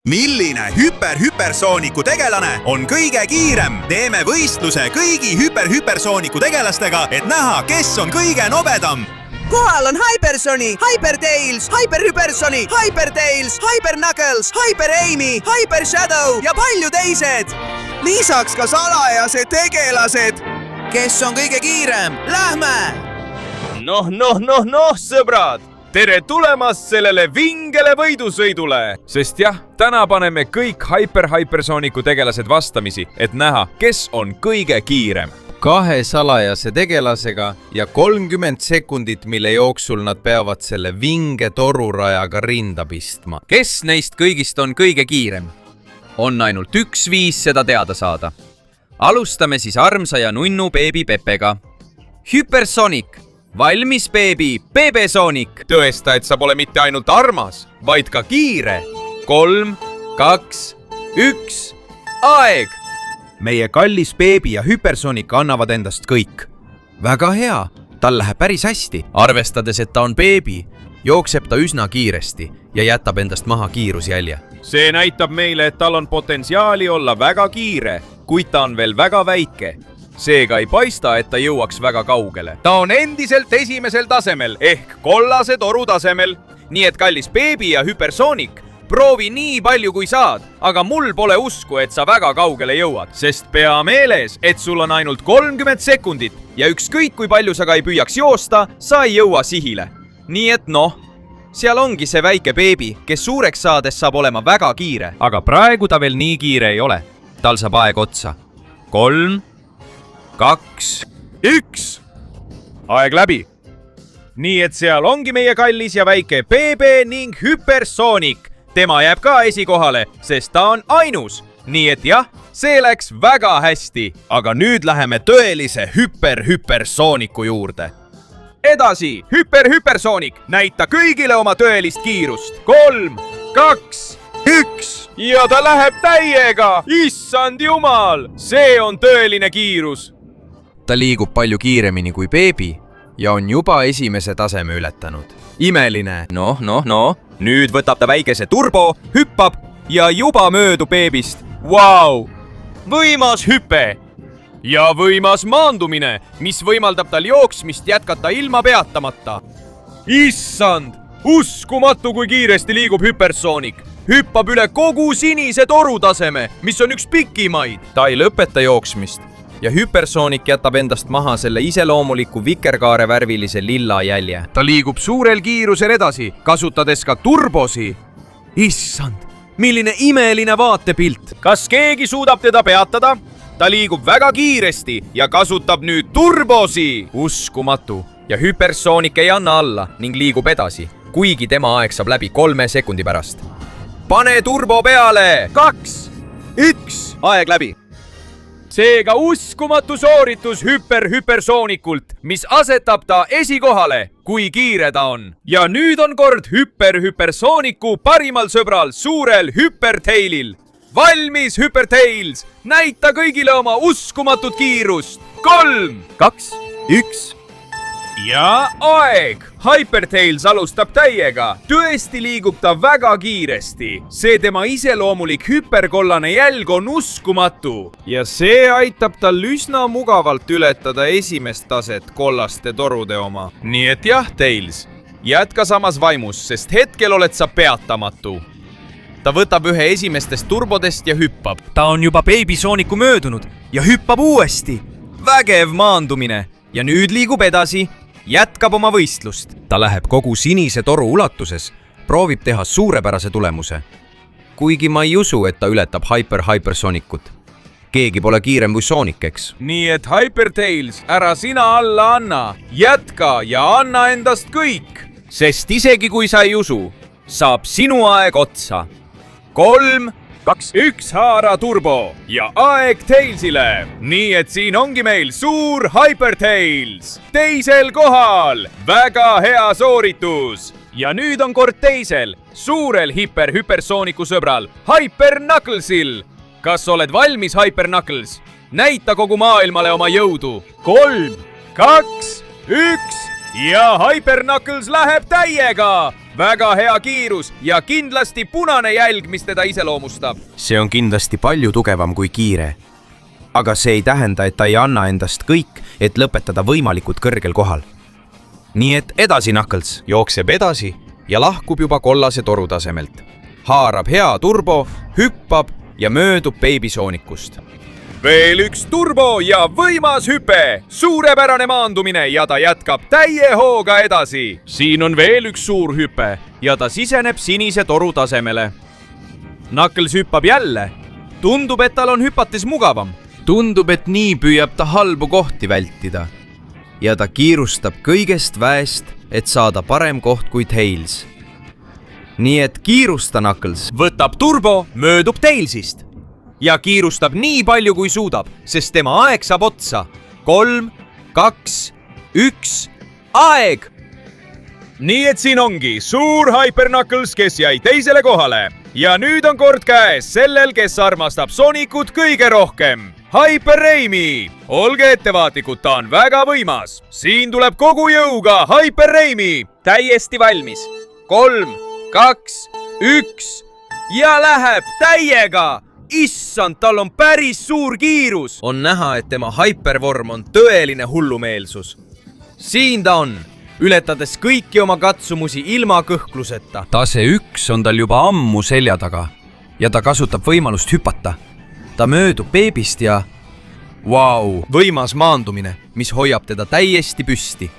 Milline hüpersooniku tegelane on kõige kiirem? Teeme võistluse kõigi hüpersooniku tegelastega, et näha, kes on kõige nobedam. Kohal on Hypersoni, Hypertails, Hyperhypersoni, Hypertails, Hyperknuckles, Hyperamy, Hypershadow ja palju teised. Lisaks ka salajased tegelased. Kes on kõige kiirem? Lähme! Noh, sõbrad! Tere tulemast sellele vingele võidusõidule! Sest jah, täna paneme kõik hypersooniku tegelased vastamisi, et näha, kes on kõige kiirem. 2 salajase tegelasega ja 30 sekundit, mille jooksul nad peavad selle vinge torurajaga rinda pistma. Kes neist kõigist on kõige kiirem? On ainult üks viis seda teada saada. Alustame siis armsa ja nunnu beebi Pepega. Hypersonic! Valmis, beebi, Bebesonic! Tõesta, et sa pole mitte ainult armas, vaid ka kiire. 3, 2, 1, aeg! Meie kallis beebi ja Hypersonic annavad endast kõik. Väga hea, tal läheb päris hästi. Arvestades, et ta on beebi, jookseb ta üsna kiiresti ja jätab endast maha kiirusjälje. See näitab meile, et tal on potentsiaali olla väga kiire, kuid ta on veel väga väike. Seega ei paista, et ta jõuaks väga kaugele. Ta on endiselt esimesel tasemel ehk kollase toru tasemel. Nii et kallis beebi ja Hypersonic, proovi nii palju kui saad, aga mul pole usku, et sa väga kaugele jõuad. Sest pea meeles, et sul on ainult 30 sekundit ja ükskõik kui palju sa ka ei püüaks joosta, sa ei jõua sihile. Nii et seal ongi see väike beebi, kes suureks saades saab olema väga kiire. Aga praegu ta veel nii kiire ei ole. Tal saab aeg otsa. 3, 2, 1. Aeg läbi. Nii et seal ongi meie kallis ja väike Bebe ning Hypersonic. Tema jääb ka esikohale, sest ta on ainus. Nii et jah, see läks väga hästi. Aga nüüd läheme tõelise Hypersooniku juurde. Edasi, Hypersonic, näita kõigile oma tõelist kiirust. 3, 2, 1. Ja ta läheb täiega. Issand jumal, see on tõeline kiirus. Ta liigub palju kiiremini kui beebi ja on juba esimese taseme ületanud. Imeline. No. Nüüd võtab ta väikese turbo, hüppab ja juba möödub beebist. Vau! Võimas hüpe! Ja võimas maandumine, mis võimaldab tal jooksmist jätkata ilma peatamata. Issand! Uskumatu, kui kiiresti liigub Hypersonic. Hüppab üle kogu sinise toru taseme, mis on üks pikimaid. Ta ei lõpeta jooksmist ja Hypersonic jätab endast maha selle iseloomuliku vikerkaare värvilise lilla jälje. Ta liigub suurel kiirusel edasi, kasutades ka turbosi. Issand, milline imeline vaatepilt. Kas keegi suudab teda peatada? Ta liigub väga kiiresti ja kasutab nüüd turbosi. Uskumatu. Ja Hypersonic ei anna alla ning liigub edasi, kuigi tema aeg saab läbi 3 sekundi pärast. Pane turbo peale! 2, 1, aeg läbi. Seega uskumatu sooritus Hypersonikult, mis asetab ta esikohale, kui kiire ta on. Ja nüüd on kord Hypersooniku parimal sõbral, suurel Hypertailil. Valmis, Hypertails! Näita kõigile oma uskumatut kiirust! 3, 2, 1... Ja aeg! Hypertails alustab täiega. Tõesti liigub ta väga kiiresti. See tema iseloomulik hüperkollane jälg on uskumatu. Ja see aitab tal üsna mugavalt ületada esimest taset kollaste torude oma. Nii et jah, Tails, jätka samas vaimus, sest hetkel oled sa peatamatu. Ta võtab ühe esimestest turbodest ja hüppab. Ta on juba Babysooniku möödunud ja hüppab uuesti. Vägev maandumine ja nüüd liigub edasi. Jätkab oma võistlust. Ta läheb kogu sinise toru ulatuses, proovib teha suurepärase tulemuse. Kuigi ma ei usu, et ta ületab Hypersoonikut. Keegi pole kiirem kui Sonic, eks? Nii et Hypertails, ära sina alla anna. Jätka ja anna endast kõik. Sest isegi kui sa ei usu, saab sinu aeg otsa. 3, 2, 1 haara turbo ja aeg Tailsile. Nii et siin ongi meil suur Hypertails. Teisel kohal. Väga hea sooritus. Ja nüüd on kord teisel, suurel Hypersooniku sõbral, Hyperknucklesil. Kas oled valmis, Hyperknuckles? Näita kogu maailmale oma jõudu. 3, 2, 1, ja Hyper Knuckles läheb täiega. väga hea kiirus ja kindlasti punane jälg, mis teda iseloomustab. see on kindlasti palju tugevam kui kiire. aga see ei tähenda, et ta ei anna endast kõik, et lõpetada võimalikult kõrgel kohal. nii et edasi, Knuckles. jookseb edasi ja lahkub juba kollase toru tasemelt. haarab hea turbo, hüppab ja möödub beebisoonikust. veel üks turbo ja võimas hüpe, suurepärane maandumine ja ta jätkab täie hooga edasi. siin on veel üks suur hüpe ja ta siseneb sinise toru tasemele. Knuckles hüppab jälle. tundub, et tal on hüpates mugavam. tundub, et nii püüab ta halbu kohti vältida. ja ta kiirustab kõigest väest, et saada parem koht kui Tails. nii et kiirusta, Knuckles. võtab turbo, möödub Tailsist ja kiirustab nii palju, kui suudab, sest tema aeg saab otsa. 3, 2, 1, aeg! nii et siin ongi suur Hyper Knuckles, kes jäi teisele kohale. ja nüüd on kord käes sellel, kes armastab Sonicut kõige rohkem. Hyper Amy! olge ettevaatlikud, ta on väga võimas. siin tuleb kogu jõuga Hyper Amy. täiesti valmis. 3, 2, 1 ja läheb täiega! issand, tal on päris suur kiirus. on näha, et tema hypervorm on tõeline hullumeelsus. siin ta on, ületades kõiki oma katsumusi ilma kõhkluseta. tase 1 on tal juba ammu selja taga ja ta kasutab võimalust hüpata. ta möödub beebist ja vau, võimas maandumine, mis hoiab teda täiesti püsti.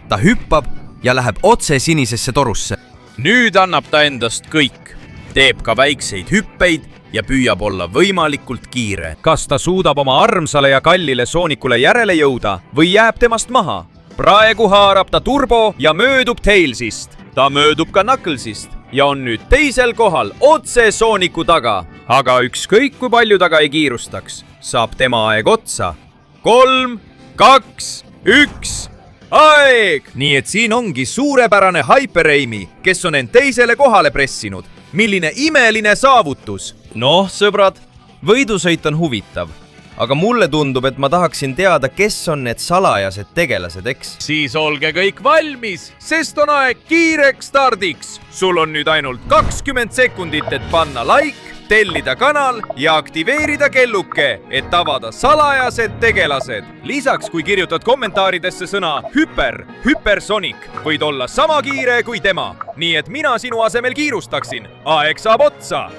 ta hüppab ja läheb otse sinisesse torusse. nüüd annab ta endast kõik, teeb ka väikseid hüppeid ja püüab olla võimalikult kiire. kas ta suudab oma armsale ja kallile Sonicule järele jõuda või jääb temast maha? praegu haarab ta turbo ja möödub Tailsist. ta möödub ka Knucklesist ja on nüüd teisel kohal otse Sonicu taga. aga ükskõik, kui palju ta ka ei kiirustaks, saab tema aeg otsa. 3, 2, 1, aeg! nii et siin ongi suurepärane Hyper Amy, kes on end teisele kohale pressinud. milline imeline saavutus! noh, sõbrad, võidusõit on huvitav, aga mulle tundub, et ma tahaksin teada, kes on need salajased tegelased, eks? siis olge kõik valmis, sest on aeg kiireks stardiks. sul on nüüd ainult 20 sekundit, et panna like, tellida kanal ja aktiveerida kelluke, et avada salajased tegelased. lisaks, kui kirjutad kommentaaridesse sõna hüper, Hypersonic, võid olla sama kiire kui tema. nii et mina sinu asemel kiirustaksin. aeg saab otsa.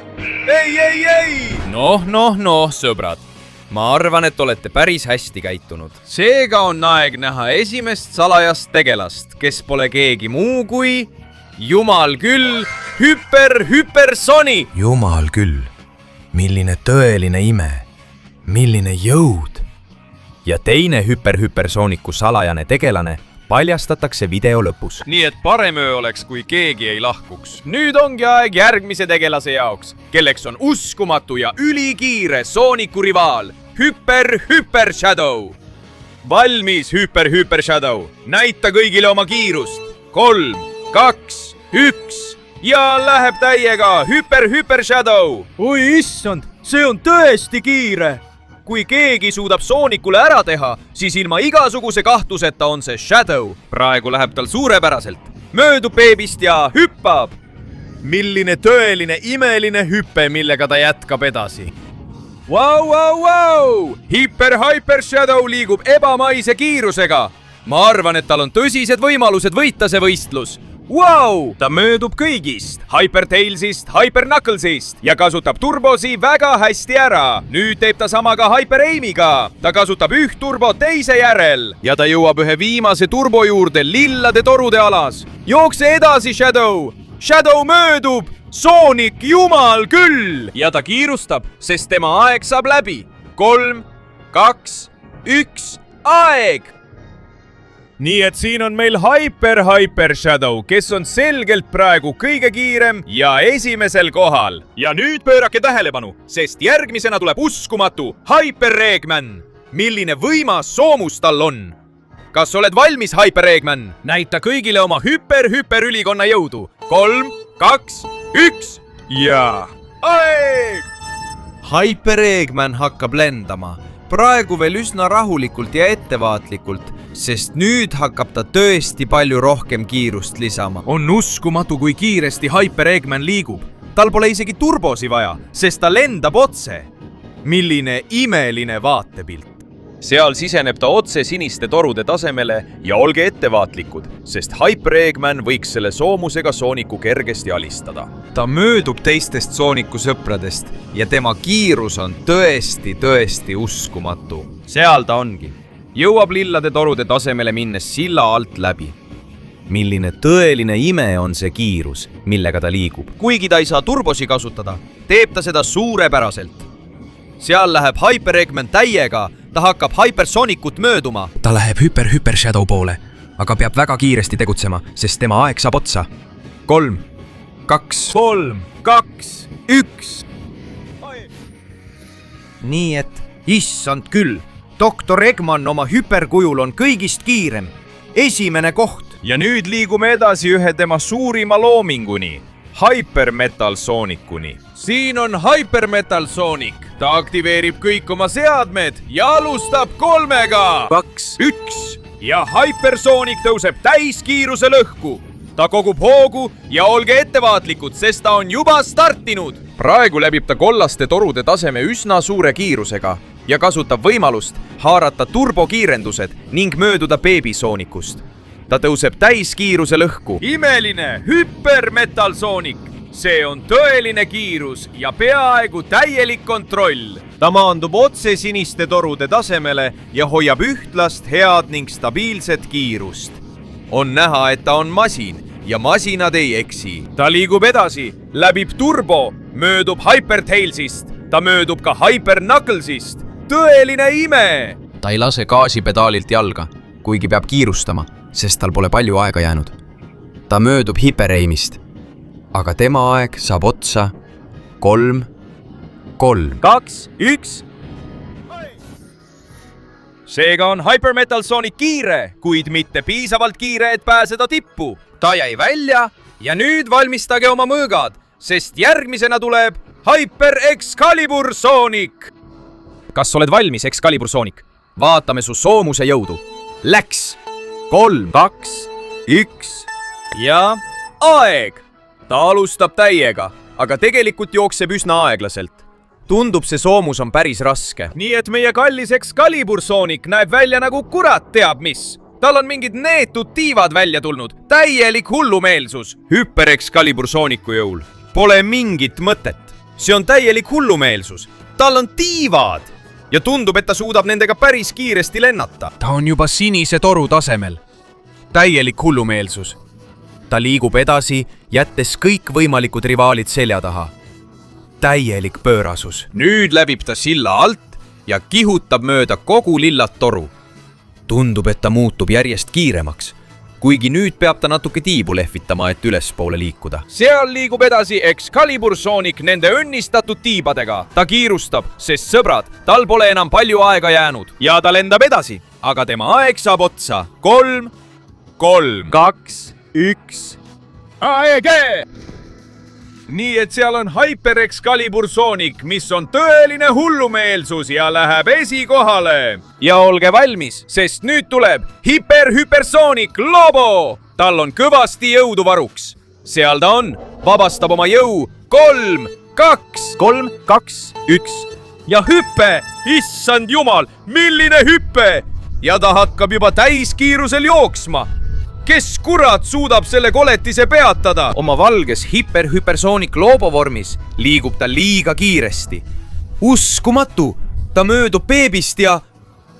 ei! noh, sõbrad. ma arvan, et olete päris hästi käitunud. seega on aeg näha esimest salajast tegelast, kes pole keegi muu kui jumal küll, Hypersonic! jumal küll, milline tõeline ime, milline jõud. ja teine Hypersooniku salajane tegelane paljastatakse video lõpus. nii et parem öö oleks, kui keegi ei lahkuks. nüüd ongi aeg järgmise tegelase jaoks, kelleks on uskumatu ja ülikiire Sooniku rivaal, Hyper Shadow. valmis, Hyper Shadow, näita kõigile oma kiirust. 3, 2, 1 ja läheb täiega Hyper Shadow. oi issand, see on tõesti kiire. kui keegi suudab Soonicule ära teha, siis ilma igasuguse kahtluseta on see Shadow. praegu läheb tal suurepäraselt. möödub beebist ja hüppab. milline tõeline imeline hüpe, millega ta jätkab edasi. Vau! Hyper Shadow liigub ebamaise kiirusega. ma arvan, et tal on tõsised võimalused võita see võistlus. Wow! ta möödub kõigist, Hyper Tailsist, Hyper Knucklesist ja kasutab turbosi väga hästi ära. nüüd teeb ta sama ka Hyper Amy'ga. ta kasutab üht turbo teise järel ja ta jõuab ühe viimase turbo juurde lillade torude alas. jookse edasi, Shadow! Shadow möödub! Sonic, jumal küll! ja ta kiirustab, sest tema aeg saab läbi. 3, 2, 1, aeg! nii et siin on meil Hyper Shadow, kes on selgelt praegu kõige kiirem ja esimesel kohal. ja nüüd pöörake tähelepanu, sest järgmisena tuleb uskumatu Hyper Eggman. milline võimas soomus tal on! kas oled valmis, Hyper Eggman? näita kõigile oma hüperülikonna jõudu. 3, 2, 1 ja aeg! Hyper Eggman hakkab lendama, praegu veel üsna rahulikult ja ettevaatlikult, sest nüüd hakkab ta tõesti palju rohkem kiirust lisama. on uskumatu, kui kiiresti Hyper Eggman liigub. tal pole isegi turbosi vaja, sest ta lendab otse. milline imeline vaatepilt. seal siseneb ta otse siniste torude tasemele ja olge ettevaatlikud, sest Hyper Eggman võiks selle soomusega Sooniku kergesti alistada. ta möödub teistest Sooniku sõpradest ja tema kiirus on tõesti uskumatu. seal ta ongi. jõuab lillade torude tasemele minnes silla alt läbi. milline tõeline ime on see kiirus, millega ta liigub. kuigi ta ei saa turbosi kasutada, teeb ta seda suurepäraselt. seal läheb Hyper Eggman täiega, ta hakkab Hypersoonikut mööduma. ta läheb Hyper Shadow poole, aga peab väga kiiresti tegutsema, sest tema aeg saab otsa. 3, 2. 3, 2, 1. nii et issand küll, doktor Eggman oma hüperkujul on kõigist kiirem. esimene koht. ja nüüd liigume edasi ühe tema suurima loominguni, Hyper Metal Soonikuni. siin on Hyper Metal Sonic. ta aktiveerib kõik oma seadmed ja alustab 3-ga. 2, 1 ja Hypersonic tõuseb täiskiiruse lõhku. ta kogub hoogu ja olge ettevaatlikud, sest ta on juba startinud. praegu läbib ta kollaste torude taseme üsna suure kiirusega ja kasutab võimalust haarata turbokiirendused ning mööduda beebisoonikust. ta tõuseb täiskiiruse lõhku. imeline Hyper Metal Sonic. see on tõeline kiirus ja peaaegu täielik kontroll. ta maandub otse siniste torude tasemele ja hoiab ühtlast, head ning stabiilset kiirust. on näha, et ta on masin ja masinad ei eksi. ta liigub edasi, läbib turbo, möödub Hypertailsist, ta möödub ka Hyper Knucklesist. tõeline ime! ta ei lase gaasipedaalilt jalga, kuigi peab kiirustama, sest tal pole palju aega jäänud. ta möödub Hyper-Aimist, aga tema aeg saab otsa 3, 3. 2, 1. seega on Hyper Metal Sonic kiire, kuid mitte piisavalt kiire, et pääseda tippu. ta jäi välja ja nüüd valmistage oma mõõgad, sest järgmisena tuleb Hyper Excalibur Sonic. kas oled valmis, Excalibur Sonic? vaatame su soomuse jõudu. Läks! 3, 2, 1 ja aeg! ta alustab täiega, aga tegelikult jookseb üsna aeglaselt. tundub, see soomus on päris raske. nii et meie kallis Excalibur Sonic näeb välja nagu kurat teab mis. tal on mingid neetud tiivad välja tulnud. täielik hullumeelsus. Hyper Excalibur Sooniku jõul pole mingit mõtet. see on täielik hullumeelsus. tal on tiivad ja tundub, et ta suudab nendega päris kiiresti lennata. ta on juba sinise toru tasemel. täielik hullumeelsus. ta liigub edasi, jättes kõikvõimalikud rivaalid selja taha. täielik pöörasus. nüüd läbib ta silla alt ja kihutab mööda kogu lillat toru. tundub, et ta muutub järjest kiiremaks, kuigi nüüd peab ta natuke tiibu lehvitama, et ülespoole liikuda. seal liigub edasi Excalibur Sonic nende õnnistatud tiibadega. ta kiirustab, sest sõbrad, tal pole enam palju aega jäänud. ja ta lendab edasi, aga tema aeg saab otsa. 3, 3, 2, 1. aeg! nii et seal on Hyper Excalibur Sonic, mis on tõeline hullumeelsus ja läheb esikohale. ja olge valmis, sest nüüd tuleb Hypersonic Lobo. tal on kõvasti jõudu varuks. seal ta on, vabastab oma jõu. 3, 2, 3, 2, 1 ja hüpe. issand jumal, milline hüpe! ja ta hakkab juba täiskiirusel jooksma. kes kurat suudab selle koletise peatada? oma valges Hypersonic Lobo vormis liigub ta liiga kiiresti. uskumatu, ta möödub beebist ja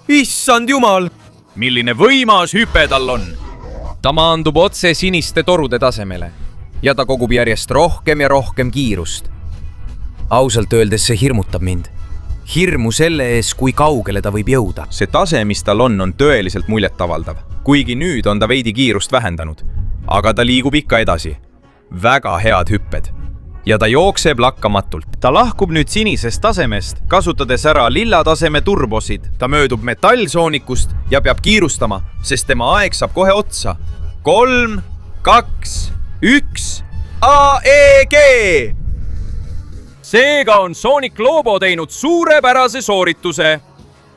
issand jumal, milline võimas hüpe tal on. ta maandub otse siniste torude tasemele ja ta kogub järjest rohkem ja rohkem kiirust. ausalt öeldes see hirmutab mind. hirmu selle ees, kui kaugele ta võib jõuda. see tase, mis tal on tõeliselt muljetavaldav. kuigi nüüd on ta veidi kiirust vähendanud, aga ta liigub ikka edasi. väga head hüpped. ja ta jookseb lakkamatult. ta lahkub nüüd sinisest tasemest, kasutades ära lilla taseme turbosid. ta möödub metallsoonikust ja peab kiirustama, sest tema aeg saab kohe otsa. 3, 2, 1, AEG! seega on Sonic Lobo teinud suurepärase soorituse,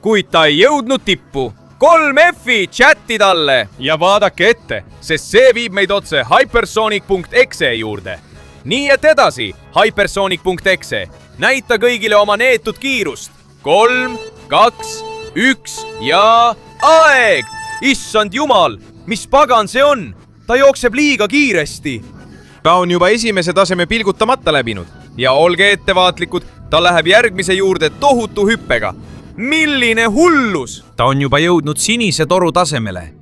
kuid ta ei jõudnud tippu. 3 F-i chatti talle ja vaadake ette, sest see viib meid otse hypersonic.exe juurde. Nii et edasi, hypersonic.exe, näita kõigile oma neetud kiirust. 3, 2, 1 ja aeg! Issand jumal, mis pagan see on? Ta jookseb liiga kiiresti. Ta on juba esimese taseme pilgutamata läbinud ja olge ettevaatlikud, ta läheb järgmise juurde tohutu hüppega. Milline hullus! ta on juba jõudnud sinise toru tasemele.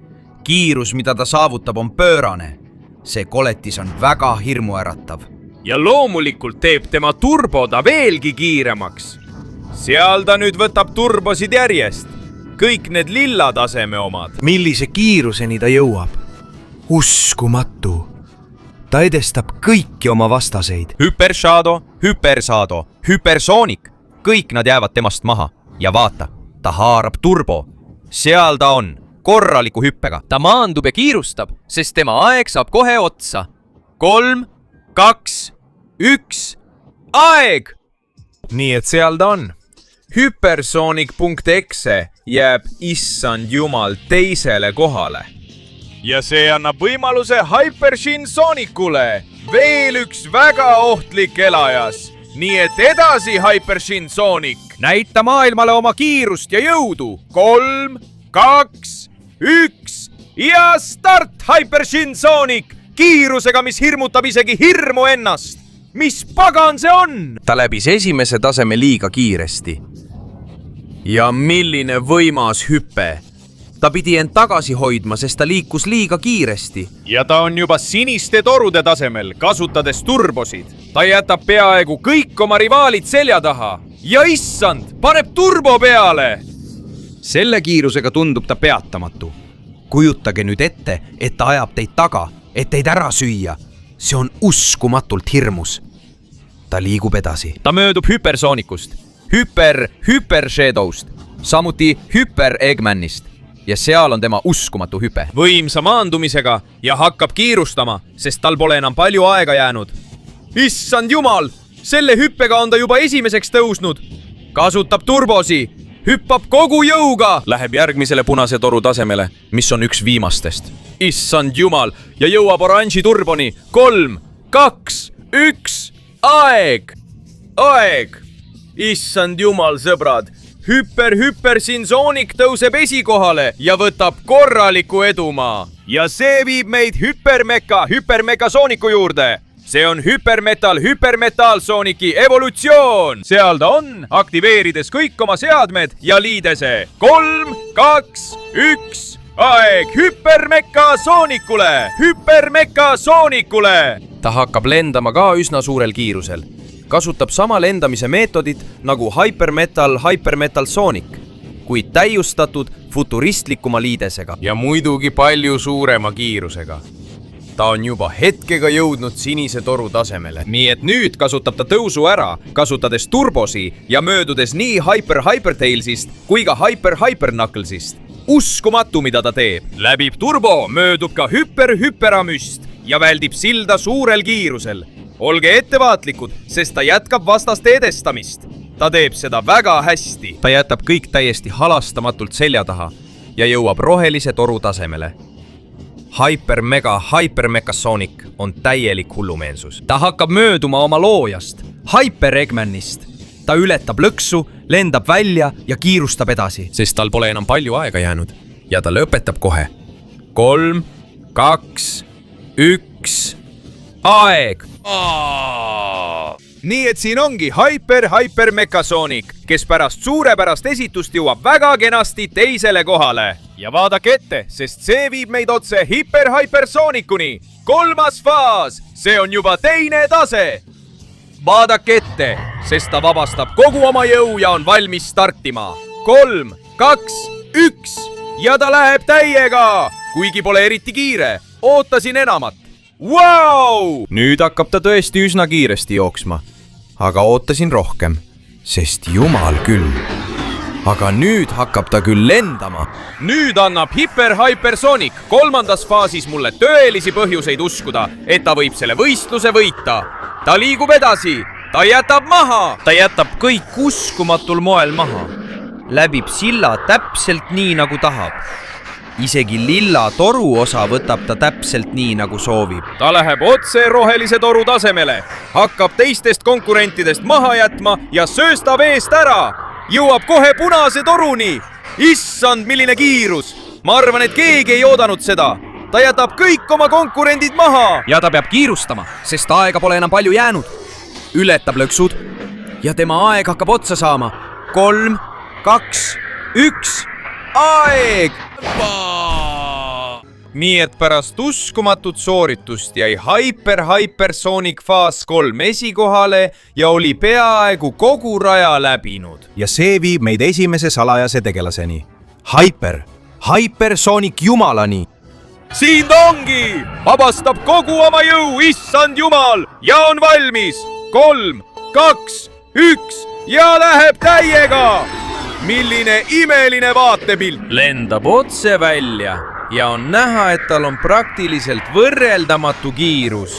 kiirus, mida ta saavutab, on pöörane. see koletis on väga hirmuäratav. Ja loomulikult teeb tema turbo ta veelgi kiiremaks. Seal ta nüüd võtab turbosid järjest. Kõik need lilla taseme omad. millise kiiruseni ta jõuab? Uskumatu. Ta edestab kõiki oma vastaseid. Hypershadow, Hypersado, Hypersonic, kõik nad jäävad temast maha. Ja vaata, ta haarab turbo. Seal ta on, korraliku hüppega. ta maandub ja kiirustab, sest tema aeg saab kohe otsa. 3, 2, 1, aeg! Nii et seal ta on. Hypersonic.exe jääb issand jumal teisele kohale. Ja see annab võimaluse Hypershin Sonicule, veel üks väga ohtlik elajas. Nii et edasi, Hypershin Sonic, näita maailmale oma kiirust ja jõudu. 3, 2, 1 ja start, Hypershin Sonic, kiirusega, mis hirmutab isegi hirmu ennast. Mis pagan see on? ta läbis esimese taseme liiga kiiresti. Ja milline võimas hüpe. ta pidi end tagasi hoidma, sest ta liikus liiga kiiresti. Ja ta on juba siniste torude tasemel, kasutades turbosid. Ta jätab peaaegu kõik oma rivaalid selja taha. Ja issand, paneb turbo peale! selle kiirusega tundub ta peatamatu. kujutage nüüd ette, et ta ajab teid taga, et teid ära süüa. see on uskumatult hirmus. ta liigub edasi. ta möödub Hypersoonikust, Hypershadowst, samuti Hyper Eggmanist ja seal on tema uskumatu hüpe. Võimsa maandumisega ja hakkab kiirustama, sest tal pole enam palju aega jäänud. Issand jumal, selle hüppega on ta juba esimeseks tõusnud. Kasutab turbosi, hüppab kogu jõuga. Läheb järgmisele punase toru tasemele, mis on üks viimastest. Issand jumal ja jõuab oranži turboni. 3, 2, 1, aeg! Aeg! Issand jumal, sõbrad! Hypershin Sonic tõuseb esikohale ja võtab korraliku edumaa. Ja see viib meid Hypermecha Sooniku juurde. See on Hypermetal Soonici evolutsioon. Seal ta on, aktiveerides kõik oma seadmed ja liidese. 3, 2, 1, aeg Hypermecha Soonikule! ta hakkab lendama ka üsna suurel kiirusel. Kasutab sama lendamise meetodit nagu Hypermetal Sonic, kuid täiustatud futuristlikuma liidesega. Ja muidugi palju suurema kiirusega. Ta on juba hetkega jõudnud sinise toru tasemele. Nii et nüüd kasutab ta tõusu ära, kasutades turbosi ja möödudes nii Hypertailsist kui ka Hyper-Knucklesist. Uskumatu, mida ta teeb. Läbib turbo, möödub ka Hyperamüst ja väldib silda suurel kiirusel. Olge ettevaatlikud, sest ta jätkab vastaste edestamist. Ta teeb seda väga hästi. Ta jätab kõik täiesti halastamatult selja taha ja jõuab rohelise toru tasemele. Hypermecha Sonic on täielik hullumeelsus. Ta hakkab mööduma oma loojast, Hyper Eggmanist. Ta ületab lõksu, lendab välja ja kiirustab edasi. Sest tal pole enam palju aega jäänud ja ta lõpetab kohe. 3, 2, 1, aeg! Nii et siin ongi Hypermecha Sonic, kes pärast suurepärast esitust jõuab väga kenasti teisele kohale. Ja vaadake ette, sest see viib meid otse Hypersoonikuni. 3. faas, see on juba teine tase. Vaadake ette, sest ta vabastab kogu oma jõu ja on valmis startima. 3, 2, 1 ja ta läheb täiega, kuigi pole eriti kiire. Ootasin enamat. Wow! Nüüd hakkab ta tõesti üsna kiiresti jooksma, aga ootasin rohkem, sest jumal küll. Aga nüüd hakkab ta küll lendama. Nüüd annab Hypersonic 3. faasis mulle tõelisi põhjuseid uskuda, et ta võib selle võistluse võita. Ta liigub edasi, ta jätab maha. Ta jätab kõik uskumatul moel maha. läbib silla täpselt nii, nagu tahab. Isegi lilla toru osa võtab ta täpselt nii, nagu soovib. ta läheb otse rohelise toru tasemele, hakkab teistest konkurentidest maha jätma ja sööstab eest ära. Jõuab kohe punase toruni. Issand, milline kiirus! Ma arvan, et keegi ei oodanud seda. Ta jätab kõik oma konkurendid maha. Ja ta peab kiirustama, sest aega pole enam palju jäänud. Ületab lõksud ja tema aeg hakkab otsa saama. 3, 2, 1, aeg! Nii et pärast uskumatut sooritust jäi Hypersonic Phase 3 esikohale ja oli peaaegu kogu raja läbinud. ja see viib meid esimese salajase tegelaseni. Hypersonic jumalani. Siin ta ongi! Vabastab kogu oma jõu, issand jumal! Ja on valmis! 3, 2, 1 ja läheb täiega! Milline imeline vaatepilt! Lendab otse välja ja on näha, et tal on praktiliselt võrreldamatu kiirus.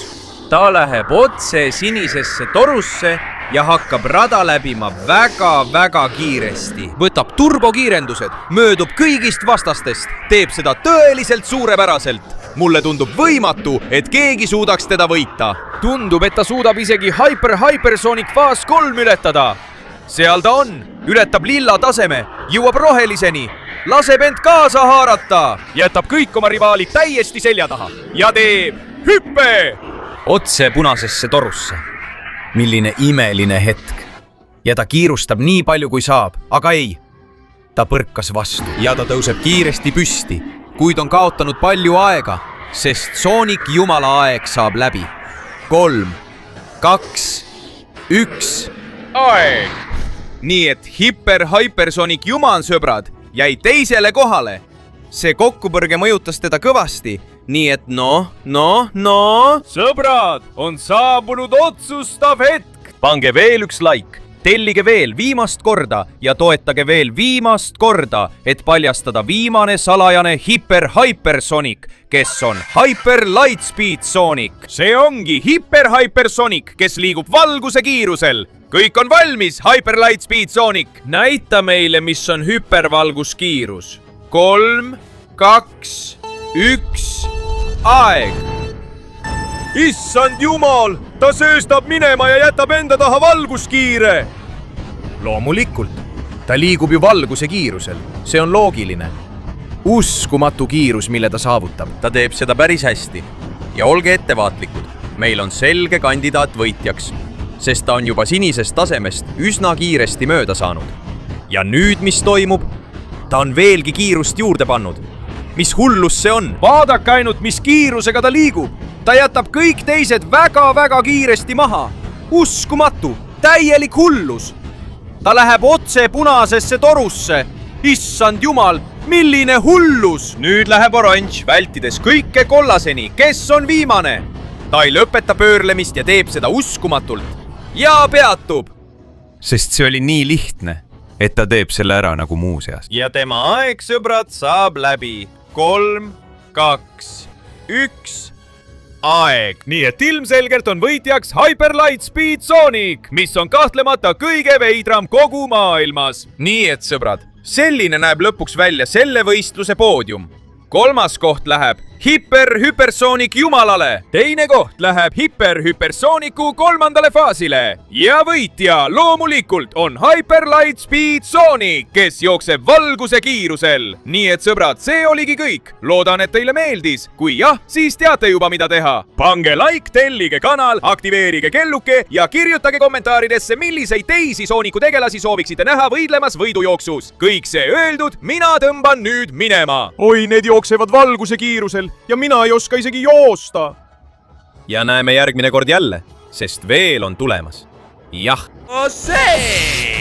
Ta läheb otse sinisesse torusse ja hakkab rada läbima väga-väga kiiresti. Võtab turbokiirendused, möödub kõigist vastastest, teeb seda tõeliselt suurepäraselt. Mulle tundub võimatu, et keegi suudaks teda võita. Tundub, et ta suudab isegi Hypersonic Phase 3 ületada. Seal ta on, ületab lilla taseme, jõuab roheliseni, laseb end kaasa haarata, jätab kõik oma rivaalid täiesti selja taha ja teeb hüppe otse punasesse torusse. milline imeline hetk. ja ta kiirustab nii palju, kui saab, aga ei. ta põrkas vastu. Ja ta tõuseb kiiresti püsti, kuid on kaotanud palju aega, sest Sonic jumala aeg saab läbi. 3, 2, 1, aeg! Nii et Hypersonic jumansõbrad jäi teisele kohale. See kokkupõrge mõjutas teda kõvasti, nii et no. Sõbrad, on saabunud otsustav hetk. Pange veel üks like, tellige veel viimast korda ja toetage veel viimast korda, et paljastada viimane salajane Hypersonic, kes on Hyper Lightspeed Sonic. See ongi Hypersonic, kes liigub valguse kiirusel. Kõik on valmis, Hyper Lightspeed Sonic. Näita meile, mis on hüpervalguskiirus. 3, 2, 1, aeg! Issand jumal, ta sööstab minema ja jätab enda taha valguskiire. loomulikult, ta liigub ju valguse kiirusel, see on loogiline. Uskumatu kiirus, mille ta saavutab. Ta teeb seda päris hästi. Ja olge ettevaatlikud, meil on selge kandidaat võitjaks, sest ta on juba sinisest tasemest üsna kiiresti mööda saanud. Ja nüüd, mis toimub? Ta on veelgi kiirust juurde pannud. Mis hullus see on? Vaadake ainult, mis kiirusega ta liigub. Ta jätab kõik teised väga-väga kiiresti maha. Uskumatu, täielik hullus. Ta läheb otse punasesse torusse. Issand jumal, milline hullus! Nüüd läheb oranž, vältides kõike kollaseni. Kes on viimane? Ta ei lõpeta pöörlemist ja teeb seda uskumatult. Ja peatub. Sest see oli nii lihtne, et ta teeb selle ära nagu muuseas. Ja tema aeg, sõbrad, saab läbi. 3, 2, 1, aeg. Nii et ilmselgelt on võitjaks Hyper Lightspeed Sonic, mis on kahtlemata kõige veidram kogu maailmas. Nii et, sõbrad, selline näeb lõpuks välja selle võistluse poodium. 3. koht läheb Hypersonic jumalale. Teine koht läheb Hypersonicu 3. faasile. Ja võitja loomulikult on Hyper Lightspeed Sonic, kes jookseb valguse kiirusel. Nii et sõbrad, see oligi kõik. Loodan, et teile meeldis. Kui jah, siis teate juba, mida teha. Pange like, tellige kanal, aktiveerige kelluke ja kirjutage kommentaaridesse, milliseid teisi Sooniku tegelasi sooviksite näha võidlemas võidujooksus. Kõik see öeldud, mina tõmban nüüd minema. Oi, need jooksevad valguse kiirusel. Ja mina ei oska isegi joosta. Ja näeme järgmine kord jälle, sest veel on tulemas. Jah. See!